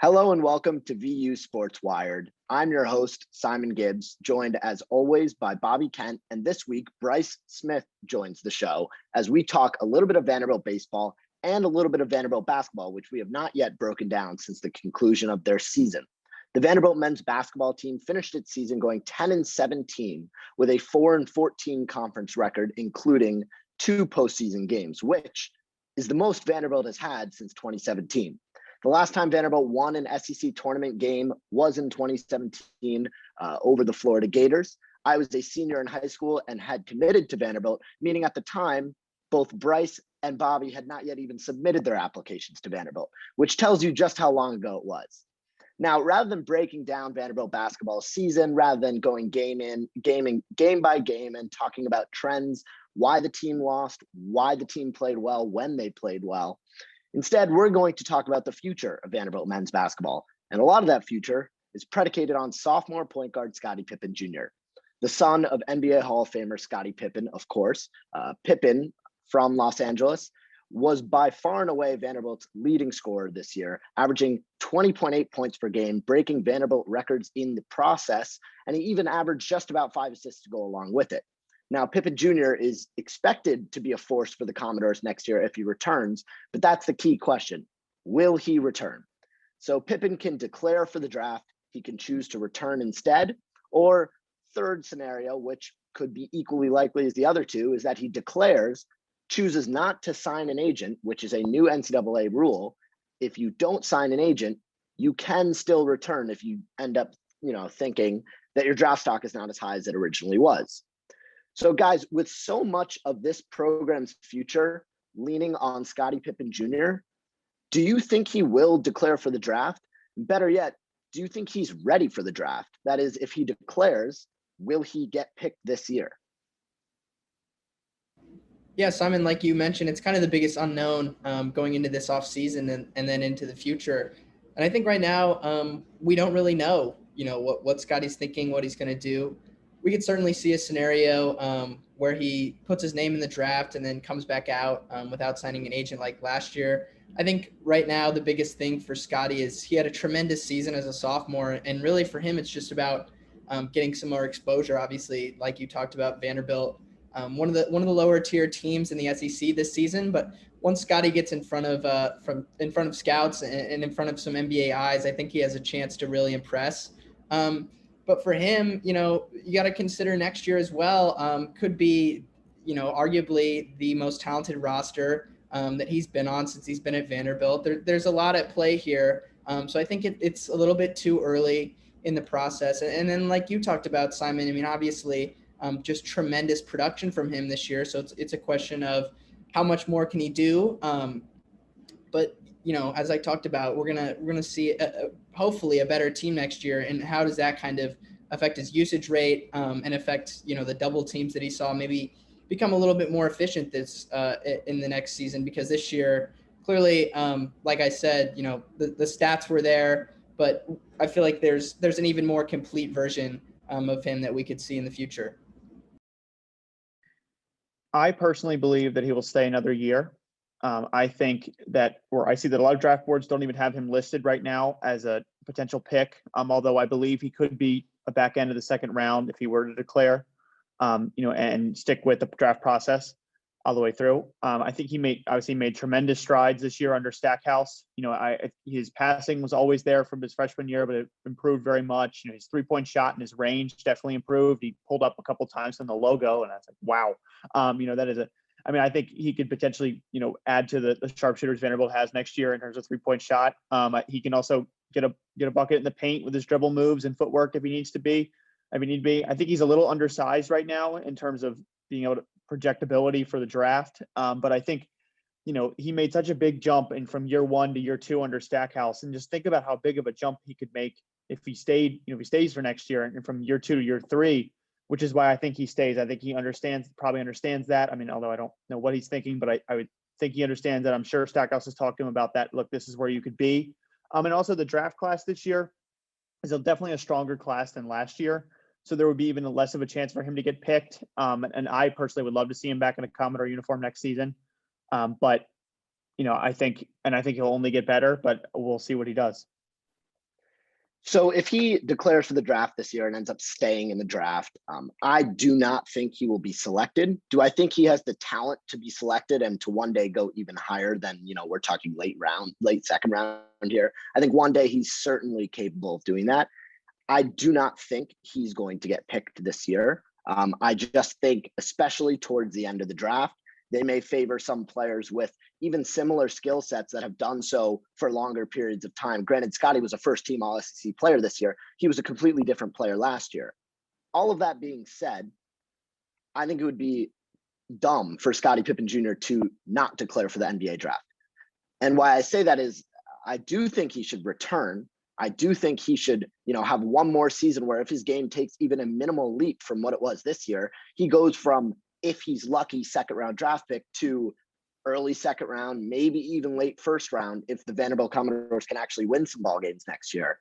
Hello and welcome to VU Sports Wired. I'm your host, Simon Gibbs, joined as always by Bobby Kent. And this week, Bryce Smith joins the show as we talk a little bit of Vanderbilt baseball and a little bit of Vanderbilt basketball, which we have not yet broken down since the conclusion of their season. The Vanderbilt men's basketball team finished its season going 10-17 with a 4-14 conference record, including 2 postseason games, which is the most Vanderbilt has had since 2017. The last time Vanderbilt won an SEC tournament game was in 2017 over the Florida Gators. I was a senior in high school and had committed to Vanderbilt, meaning at the time, both Bryce and Bobby had not yet even submitted their applications to Vanderbilt, which tells you just how long ago it was. Now, rather than breaking down Vanderbilt basketball season, rather than going game by game and talking about trends, why the team lost, why the team played well, when they played well, instead, we're going to talk about the future of Vanderbilt men's basketball. And a lot of that future is predicated on sophomore point guard Scottie Pippen Jr., the son of NBA Hall of Famer Scottie Pippen, of course. Pippen from Los Angeles was by far and away Vanderbilt's leading scorer this year, averaging 20.8 points per game, breaking Vanderbilt records in the process. And he even averaged just about 5 assists to go along with it. Now, Pippen Jr. is expected to be a force for the Commodores next year if he returns, but that's the key question. Will he return? So Pippen can declare for the draft. He can choose to return instead. Or third scenario, which could be equally likely as the other two, is that he declares, chooses not to sign an agent, which is a new NCAA rule. If you don't sign an agent, you can still return if you end up, thinking that your draft stock is not as high as it originally was. So guys, with so much of this program's future leaning on Scottie Pippen Jr., do you think he will declare for the draft? Better yet, do you think he's ready for the draft? That is, if he declares, will he get picked this year? Yeah, Simon, like you mentioned, it's kind of the biggest unknown going into this offseason and then into the future. And I think right now we don't really know, what Scottie's thinking, what he's going to do. We could certainly see a scenario where he puts his name in the draft and then comes back out without signing an agent like last year. I think right now the biggest thing for Scottie is he had a tremendous season as a sophomore, and really for him it's just about getting some more exposure. Obviously, like you talked about, Vanderbilt, one of the lower tier teams in the SEC this season, but once Scottie gets in front of scouts and in front of some NBA eyes, I think he has a chance to really impress. But for him, you got to consider next year as well. Could be, arguably the most talented roster that he's been on since he's been at Vanderbilt. There's a lot at play here. So I think it's a little bit too early in the process. And then, like you talked about, Simon, I mean, obviously, just tremendous production from him this year. So it's a question of how much more can he do. But as I talked about, we're gonna see hopefully a better team next year, and how does that kind of affect his usage rate and affect the double teams that he saw, maybe become a little bit more efficient this in the next season, because this year clearly, like I said, the stats were there, but I feel like there's an even more complete version of him that we could see in the future. I personally believe that he will stay another year. I think that I see that a lot of draft boards don't even have him listed right now as a potential pick, although I believe he could be a back end of the second round if he were to declare, and stick with the draft process all the way through. I think he made tremendous strides this year under Stackhouse. His passing was always there from his freshman year, but it improved very much. His 3-point shot and his range definitely improved. He pulled up a couple times on the logo, and I was like, wow. That is I think he could potentially, add to the sharpshooters Vanderbilt has next year in terms of 3-point shot. He can also get a bucket in the paint with his dribble moves and footwork if he needs to be. I think he's a little undersized right now in terms of being able to projectability for the draft. But I think, he made such a big jump from year 1 to year 2 under Stackhouse, and just think about how big of a jump he could make if he stays for next year, and from year 2 to year 3. Which is why I think he stays. I think he probably understands that. Although I don't know what he's thinking, but I would think he understands that. I'm sure Stackhouse has talked to him about that. Look, this is where you could be. And also the draft class this year is definitely a stronger class than last year. So there would be even less of a chance for him to get picked. And I personally would love to see him back in a Commodore uniform next season. But I think he'll only get better, but we'll see what he does. So if he declares for the draft this year and ends up staying in the draft, I do not think he will be selected. Do I think he has the talent to be selected and to one day go even higher than, we're talking late second round here? I think one day he's certainly capable of doing that. I do not think he's going to get picked this year. I just think, especially towards the end of the draft, they may favor some players with even similar skill sets that have done so for longer periods of time. Granted, Scotty was a first-team All-SEC player this year. He was a completely different player last year. All of that being said, I think it would be dumb for Scottie Pippen Jr. to not declare for the NBA draft. And why I say that is I do think he should return. I do think he should, have one more season where if his game takes even a minimal leap from what it was this year, he goes from, if he's lucky, second round draft pick to early second round, maybe even late first round, if the Vanderbilt Commodores can actually win some ball games next year.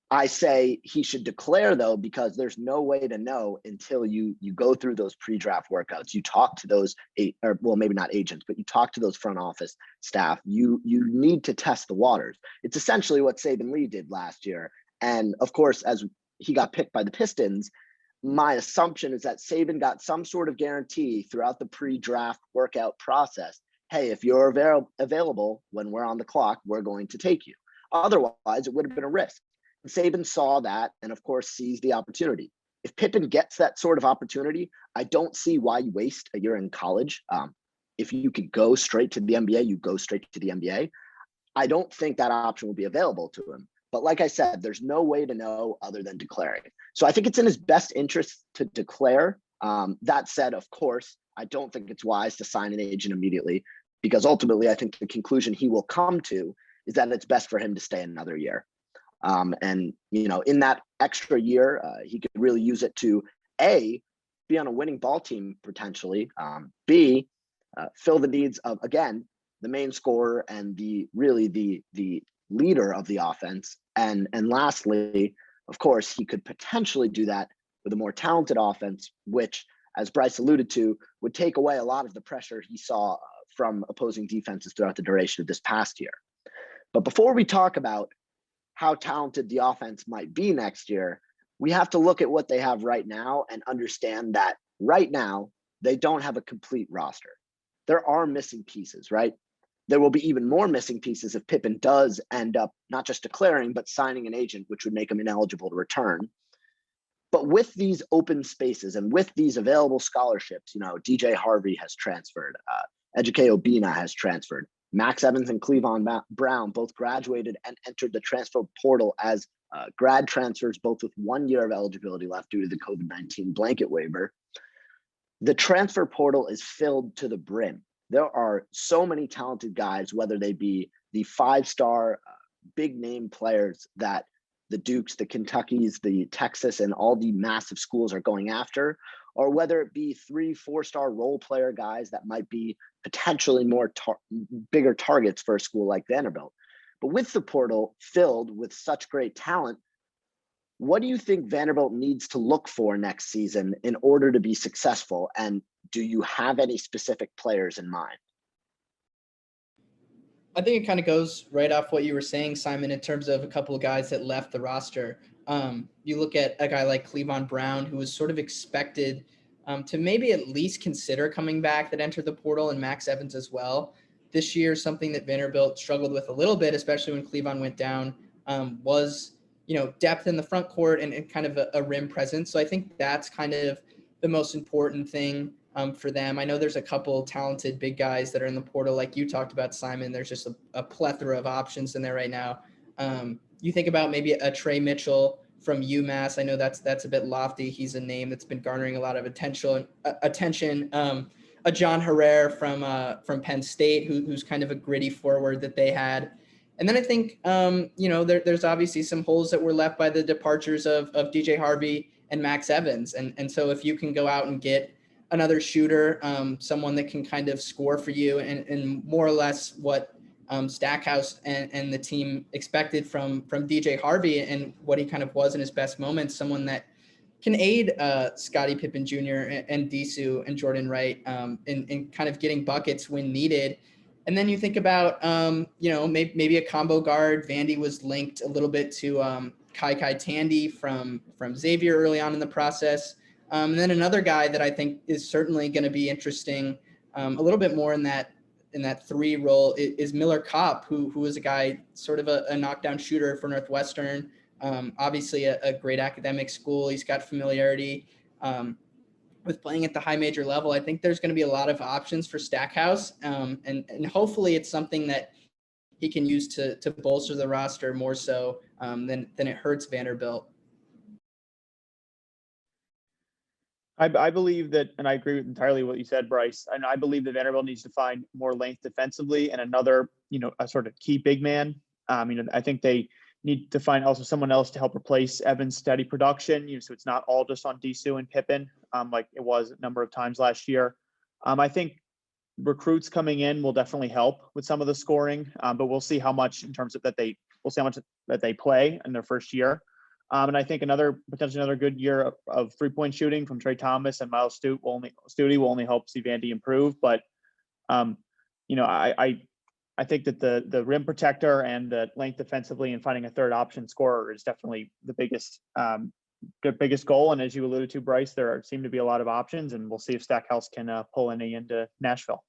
I say he should declare, though, because there's no way to know until you go through those pre-draft workouts. You talk to those, maybe not agents, but you talk to those front office staff. You need to test the waters. It's essentially what Saban Lee did last year. And of course, as he got picked by the Pistons, my assumption is that Saban got some sort of guarantee throughout the pre-draft workout process. Hey, if you're available when we're on the clock, we're going to take you. Otherwise, it would have been a risk. Saban saw that and, of course, seized the opportunity. If Pippen gets that sort of opportunity, I don't see why you waste a year in college. If you could go straight to the NBA, you go straight to the NBA. I don't think that option will be available to him. But like I said, there's no way to know other than declaring. So I think it's in his best interest to declare. That said, of course, I don't think it's wise to sign an agent immediately, because ultimately I think the conclusion he will come to is that it's best for him to stay another year. And, in that extra year, he could really use it to A, be on a winning ball team potentially, B, fill the needs of, again, the main scorer and the leader of the offense. And lastly, of course, he could potentially do that with a more talented offense, which, as Bryce alluded to, would take away a lot of the pressure he saw from opposing defenses throughout the duration of this past year. But before we talk about how talented the offense might be next year, we have to look at what they have right now and understand that right now, they don't have a complete roster. There are missing pieces, right? There will be even more missing pieces if Pippen does end up not just declaring, but signing an agent, which would make him ineligible to return. But with these open spaces and with these available scholarships, DJ Harvey has transferred, Ejike Obina has transferred. Max Evans and Cleavon Brown both graduated and entered the transfer portal as grad transfers, both with 1 year of eligibility left due to the COVID-19 blanket waiver. The transfer portal is filled to the brim. There are so many talented guys, whether they be the 5-star big name players that the Dukes, the Kentuckys, the Texas, and all the massive schools are going after, or whether it be 3-4-star role player guys that might be potentially more bigger targets for a school like Vanderbilt. But with the portal filled with such great talent, what do you think Vanderbilt needs to look for next season in order to be successful? And do you have any specific players in mind? I think it kind of goes right off what you were saying, Simon, in terms of a couple of guys that left the roster. You look at a guy like Cleavon Brown, who was sort of expected to maybe at least consider coming back, that entered the portal, and Max Evans as well. This year, something that Vanderbilt struggled with a little bit, especially when Cleavon went down, was depth in the front court and kind of a rim presence. So I think that's kind of the most important thing for them. I know there's a couple talented big guys that are in the portal, like you talked about, Simon. There's just a plethora of options in there right now. You think about maybe a Trey Mitchell from UMass. I know that's a bit lofty. He's a name that's been garnering a lot of attention. A John Herrera from Penn State, who's kind of a gritty forward that they had. And then I think, there's obviously some holes that were left by the departures of DJ Harvey and Max Evans. And so if you can go out and get another shooter, someone that can kind of score for you and more or less what Stackhouse and the team expected from DJ Harvey and what he kind of was in his best moments, someone that can aid Scottie Pippen Jr. and Disu and Jordan Wright in kind of getting buckets when needed. And then you think about, maybe a combo guard. Vandy was linked a little bit to Kai Tandy from Xavier early on in the process. And then another guy that I think is certainly going to be interesting, a little bit more in that 3 role is Miller Kopp, who is a guy sort of a knockdown shooter for Northwestern. Obviously a great academic school. He's got familiarity with playing at the high major level. I think there's going to be a lot of options for Stackhouse, and hopefully it's something that he can use to bolster the roster more so than it hurts Vanderbilt. I believe that, and I agree with entirely what you said, Bryce. And I believe that Vanderbilt needs to find more length defensively and another, a sort of key big man. I think they need to find also someone else to help replace Evan's steady production. So it's not all just on Disu and Pippen, like it was a number of times last year. I think recruits coming in will definitely help with some of the scoring, but we'll see how much in terms of that they play in their first year. And I think potentially another good year of 3-point shooting from Trey Thomas and Miles Stute will only help see Vandy improve. But, I think that the rim protector and the length defensively and finding a third option scorer is definitely the biggest goal. And as you alluded to, Bryce, there seem to be a lot of options, and we'll see if Stackhouse can pull any into Nashville.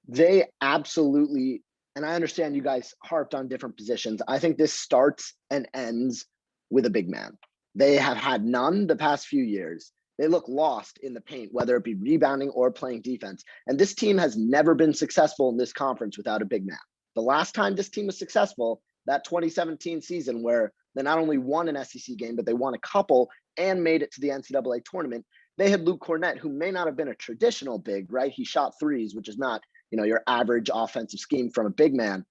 They absolutely, and I understand you guys harped on different positions. I think this starts and ends with a big man. They have had none the past few years. They look lost in the paint, whether it be rebounding or playing defense. And this team has never been successful in this conference without a big man. The last time this team was successful, that 2017 season, where they not only won an SEC game, but they won a couple and made it to the NCAA tournament. They had Luke Cornett, who may not have been a traditional big, right? He shot threes, which is not, your average offensive scheme from a big man.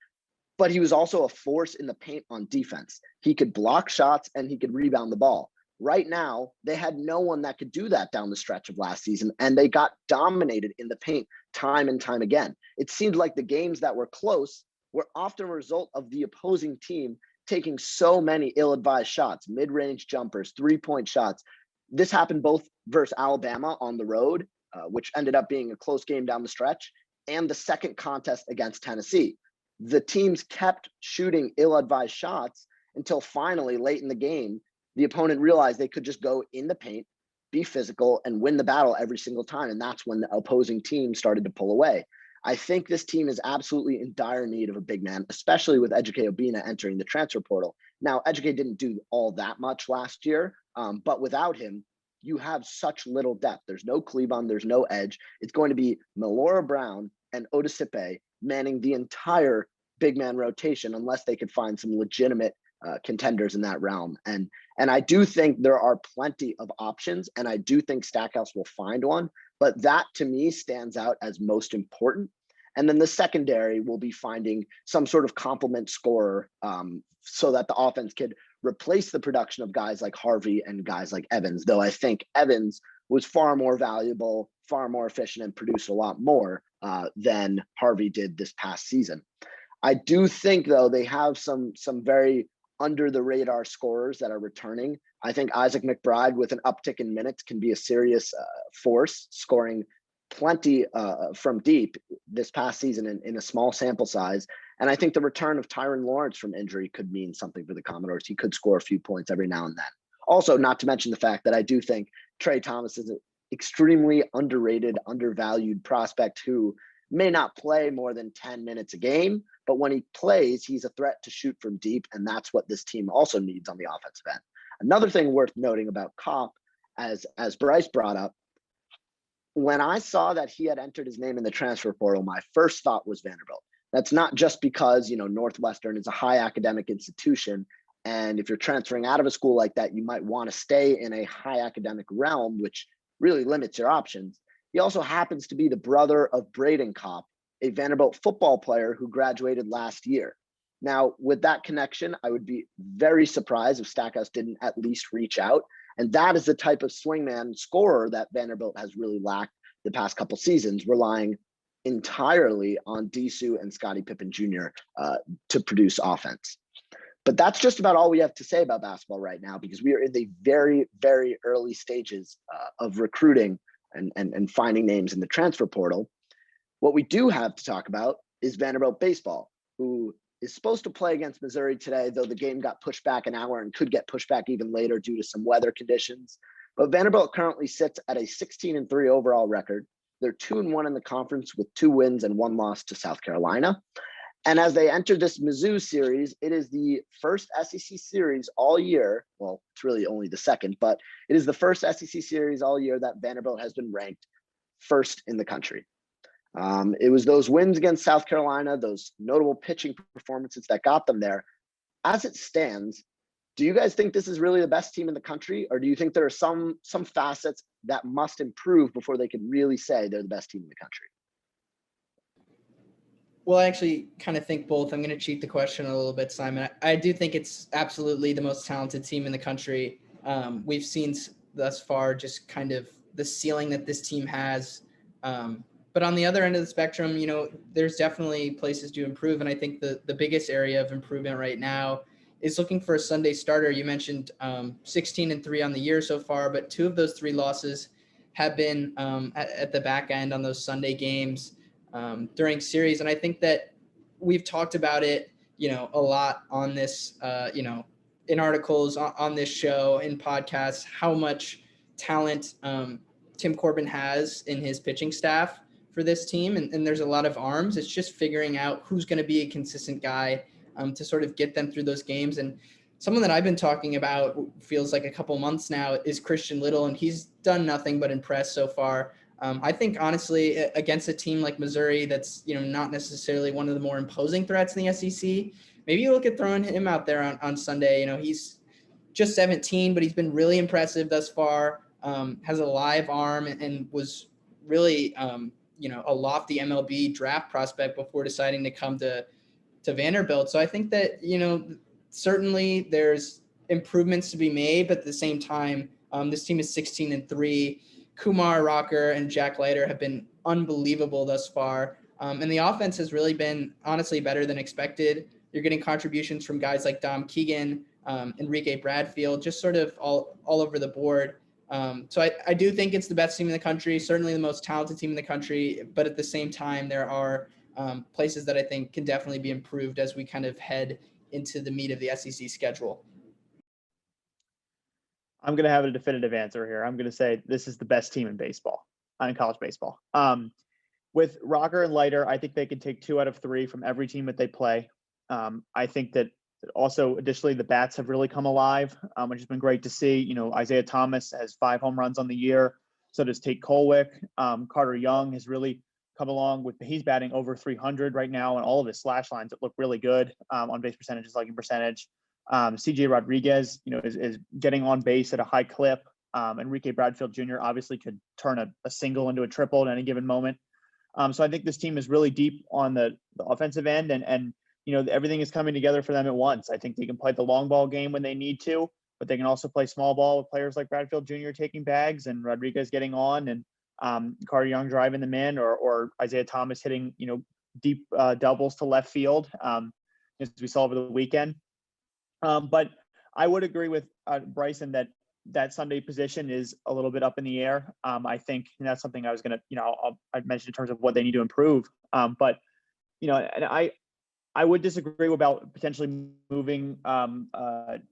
But he was also a force in the paint on defense. He could block shots and he could rebound the ball. Right now, they had no one that could do that down the stretch of last season, and they got dominated in the paint time and time again. It seemed like the games that were close were often a result of the opposing team taking so many ill-advised shots, mid-range jumpers, 3-point shots. This happened both versus Alabama on the road, which ended up being a close game down the stretch, and the second contest against Tennessee. The teams kept shooting ill-advised shots until finally, late in the game, the opponent realized they could just go in the paint, be physical, and win the battle every single time. And that's when the opposing team started to pull away. I think this team is absolutely in dire need of a big man, especially with Ejike Obinna entering the transfer portal. Now, Ejike didn't do all that much last year, but without him, you have such little depth. There's no Cleveland, there's no edge. It's going to be Melora Brown and Odisipe manning the entire big man rotation unless they could find some legitimate contenders in that realm. And I do think there are plenty of options, and I do think Stackhouse will find one, but that to me stands out as most important. And then the secondary will be finding some sort of complement scorer so that the offense could replace the production of guys like Harvey and guys like Evans, though I think Evans was far more valuable, far more efficient, and produced a lot more than Harvey did this past season. I do think, though, they have some very under the radar scorers that are returning. I think Isaac McBride, with an uptick in minutes, can be a serious force, scoring plenty from deep this past season in a small sample size. And I think the return of Tyron Lawrence from injury could mean something for the Commodores. He could score a few points every now and then. Also, not to mention the fact that I do think Trey Thomas is an extremely underrated, undervalued prospect who may not play more than 10 minutes a game, but when he plays, he's a threat to shoot from deep, and that's what this team also needs on the offensive end. Another thing worth noting about Kopp, as Bryce brought up, when I saw that he had entered his name in the transfer portal, my first thought was Vanderbilt. That's not just because, Northwestern is a high academic institution, and if you're transferring out of a school like that, you might want to stay in a high academic realm, which really limits your options. He also happens to be the brother of Braden Kopp, a Vanderbilt football player who graduated last year. Now, with that connection, I would be very surprised if Stackhouse didn't at least reach out. And that is the type of swingman scorer that Vanderbilt has really lacked the past couple seasons, relying entirely on Disu and Scottie Pippen Jr. To produce offense. But that's just about all we have to say about basketball right now, because we are in the very, very early stages of recruiting and finding names in the transfer portal. What we do have to talk about is Vanderbilt baseball, who is supposed to play against Missouri today, though the game got pushed back an hour and could get pushed back even later due to some weather conditions. But Vanderbilt currently sits at a 16-3 overall record. They're 2-1 in the conference with 2 wins and 1 loss to South Carolina. And as they enter this Mizzou series, it is the first SEC series all year. Well, it's really only the second, but it is the first SEC series all year that Vanderbilt has been ranked first in the country. It was those wins against South Carolina, those notable pitching performances that got them there. As it stands, do you guys think this is really the best team in the country, or do you think there are some facets that must improve before they can really say they're the best team in the country? Well, I actually kind of think both. I'm going to cheat the question a little bit, Simon. I do think it's absolutely the most talented team in the country. We've seen thus far just kind of the ceiling that this team has. But on the other end of the spectrum, you know, there's definitely places to improve. And I think the biggest area of improvement right now is looking for a Sunday starter. You mentioned 16-3 on the year so far, but 2 of those 3 losses have been at the back end on those Sunday games during series. And I think that we've talked about it, you know, a lot on this, you know, in articles on this show, in podcasts, how much talent Tim Corbin has in his pitching staff for this team. And there's a lot of arms. It's just figuring out who's going to be a consistent guy to sort of get them through those games. And someone that I've been talking about feels like a couple months now is Christian Little, and he's done nothing but impress so far. I think honestly, against a team like Missouri, that's, you know, not necessarily one of the more imposing threats in the SEC, maybe you look at throwing him out there on Sunday. You know, he's just 17, but he's been really impressive thus far. Has a live arm and was really, you know, a lofty MLB draft prospect before deciding to come to Vanderbilt. So I think that, you know, certainly there's improvements to be made, but at the same time, this team is 16-3. Kumar Rocker and Jack Leiter have been unbelievable thus far. And the offense has really been honestly better than expected. You're getting contributions from guys like Dom Keegan, Enrique Bradfield, just sort of all over the board. So I do think it's the best team in the country, certainly the most talented team in the country. But at the same time, there are places that I think can definitely be improved as we kind of head into the meat of the SEC schedule. I'm going to have a definitive answer here. I'm going to say this is the best team in baseball, in college baseball. With Rocker and Leiter, I think they can take 2 out of 3 from every team that they play. I think that also, additionally, the bats have really come alive, which has been great to see. You know, Isaiah Thomas has 5 home runs on the year. So does Tate Colwick. Carter Young has really come along he's batting over 300 right now, and all of his slash lines that look really good on base percentage, slugging percentage. CJ Rodriguez, you know, is getting on base at a high clip. Enrique Bradfield Jr. obviously could turn a single into a triple at any given moment. So I think this team is really deep on the offensive end, and you know, everything is coming together for them at once. I think they can play the long ball game when they need to, but they can also play small ball with players like Bradfield Jr. taking bags and Rodriguez getting on, and Carter Young driving them in, or Isaiah Thomas hitting, you know, deep doubles to left field, as we saw over the weekend. But I would agree with Bryson that Sunday position is a little bit up in the air. I think that's something I was going to, you know, I'd mention in terms of what they need to improve. But, you know, and I would disagree about potentially moving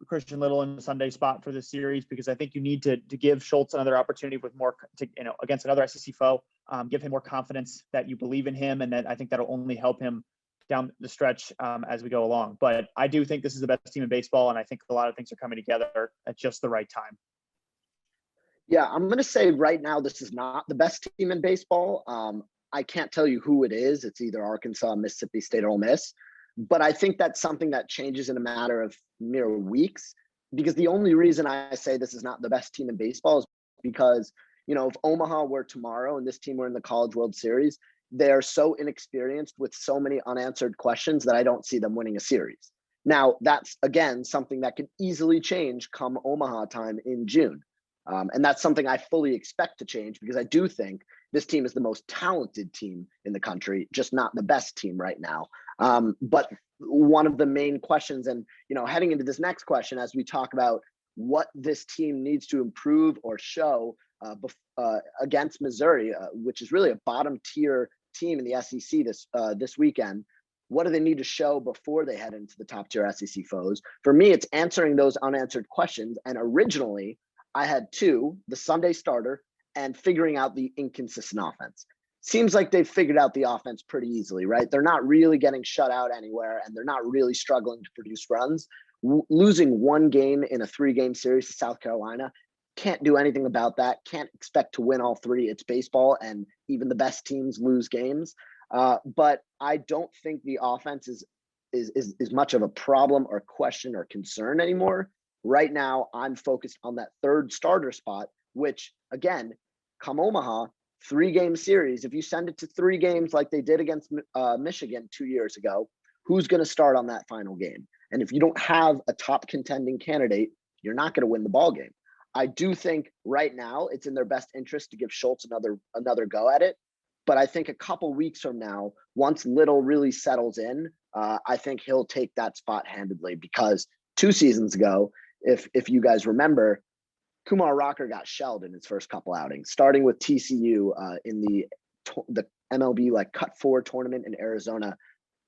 Christian Little in the Sunday spot for this series, because I think you need to give Schultz another opportunity with more, you know, against another SEC foe, give him more confidence that you believe in him, and that I think that'll only help him down the stretch as we go along. But I do think this is the best team in baseball, and I think a lot of things are coming together at just the right time. Yeah, I'm going to say right now this is not the best team in baseball. I can't tell you who it is. It's either Arkansas, Mississippi State, or Ole Miss. But I think that's something that changes in a matter of mere weeks, because the only reason I say this is not the best team in baseball is because, you know, if Omaha were tomorrow and this team were in the College World Series, they are so inexperienced with so many unanswered questions that I don't see them winning a series. Now, that's, again, something that could easily change come Omaha time in June. And that's something I fully expect to change, because I do think this team is the most talented team in the country, just not the best team right now. But one of the main questions, and, you know, heading into this next question, as we talk about what this team needs to improve or show against Missouri, which is really a bottom tier team in the SEC this weekend, What do they need to show before they head into the top tier SEC foes? For me, it's answering those unanswered questions. And originally, I had two: the Sunday starter and figuring out the inconsistent offense. Seems like they've figured out the offense pretty easily, right? They're not really getting shut out anywhere, and they're not really struggling to produce runs. Losing one game in a 3-game series to South Carolina, can't do anything about that. Can't expect to win all three. It's baseball, and even the best teams lose games. But I don't think the offense is much of a problem or question or concern anymore. Right now, I'm focused on that third starter spot, which, again, come Omaha, 3-game series. If you send it to 3 games like they did against Michigan 2 years ago, who's going to start on that final game? And if you don't have a top contending candidate, you're not going to win the ball game. I do think right now it's in their best interest to give Schultz another go at it. But I think a couple weeks from now, once Little really settles in, I think he'll take that spot handedly, because 2 seasons ago, if you guys remember, Kumar Rocker got shelled in his first couple outings, starting with TCU in the MLB like Cut 4 tournament in Arizona.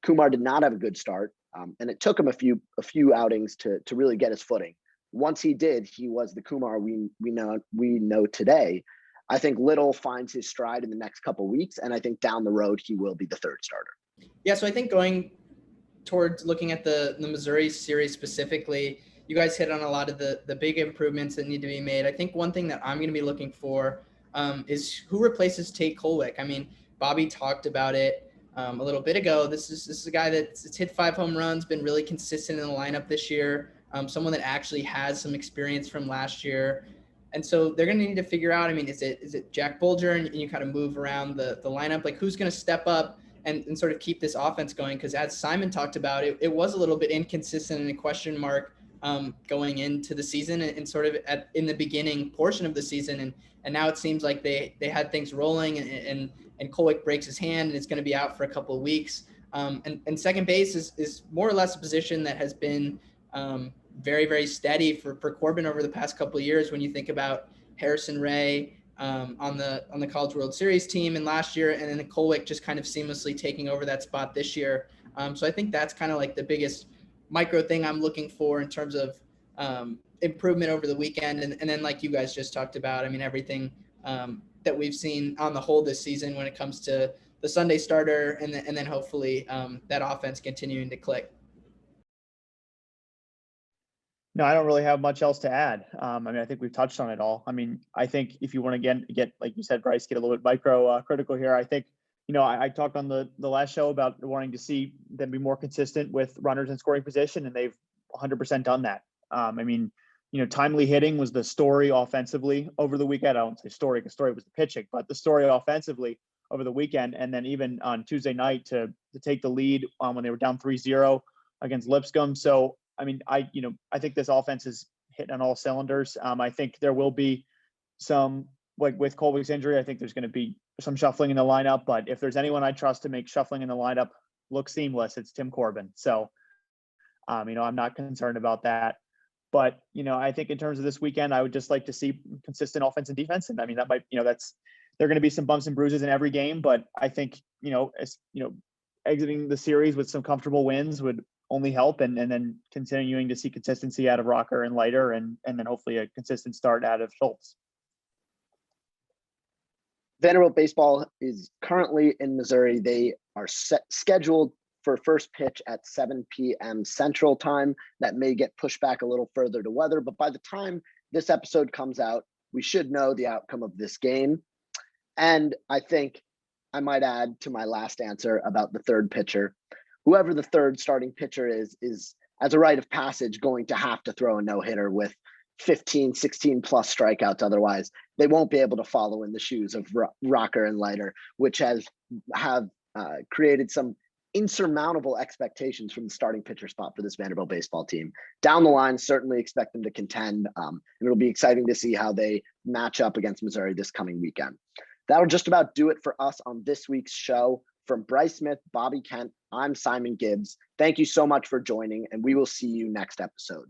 Kumar did not have a good start, and it took him a few outings to really get his footing. Once he did, he was the Kumar we know today. I think Little finds his stride in the next couple weeks, and I think down the road he will be the third starter. Yeah, so I think going towards looking at the Missouri series specifically, you guys hit on a lot of the big improvements that need to be made. I think one thing that I'm going to be looking for is who replaces Tate Kolwick. I mean, Bobby talked about it a little bit ago. This is a guy that's hit 5 home runs, been really consistent in the lineup this year, someone that actually has some experience from last year. And so they're going to need to figure out, I mean, is it Jack Bulger, and you kind of move around the lineup? Like, who's going to step up and sort of keep this offense going? Because as Simon talked about, it was a little bit inconsistent and a question mark going into the season and sort of in the beginning portion of the season. And now it seems like they had things rolling, and Kolwick breaks his hand and it's going to be out for a couple of weeks. And second base is more or less a position that has been very, very steady for Corbin over the past couple of years. When you think about Harrison Ray on the College World Series team and last year, and then Kolwick just kind of seamlessly taking over that spot this year. So I think that's kind of like the biggest micro thing I'm looking for in terms of improvement over the weekend. And then, like you guys just talked about, I mean, everything that we've seen on the whole this season when it comes to the Sunday starter, and then hopefully that offense continuing to click. No, I don't really have much else to add. I mean, I think we've touched on it all. I mean, I think if you want to get, like you said, Bryce, get a little bit micro critical here, I think, I talked on the last show about wanting to see them be more consistent with runners in scoring position, and they've 100% done that. I mean, timely hitting was the story offensively over the weekend. I don't say story because story was the pitching, but the story offensively over the weekend. And then even on Tuesday night to take the lead when they were down 3-0 against Lipscomb. So, I mean, I think this offense is hitting on all cylinders. I think there will be some, like with Kolwick's injury, I think there's going to be some shuffling in the lineup. But if there's anyone I trust to make shuffling in the lineup look seamless, it's Tim Corbin. So, I'm not concerned about that. But, I think in terms of this weekend, I would just like to see consistent offense and defense. And I mean, that might, there are going to be some bumps and bruises in every game. But I think, exiting the series with some comfortable wins would only help, and then continuing to see consistency out of Rocker and Leiter, and then hopefully a consistent start out of Schultz. Vanderbilt baseball is currently in Missouri. They are scheduled for first pitch at 7 p.m. Central Time. That may get pushed back a little further to weather, but by the time this episode comes out, we should know the outcome of this game. And I think I might add to my last answer about the third pitcher. Whoever the third starting pitcher is as a rite of passage going to have to throw a no-hitter with 15, 16 plus strikeouts. Otherwise, they won't be able to follow in the shoes of Rocker and Leiter, which have created some insurmountable expectations from the starting pitcher spot for this Vanderbilt baseball team. Down the line, certainly expect them to contend. And it'll be exciting to see how they match up against Missouri this coming weekend. That'll just about do it for us on this week's show. From Bryce Smith, Bobby Kent, I'm Simon Gibbs. Thank you so much for joining, and we will see you next episode.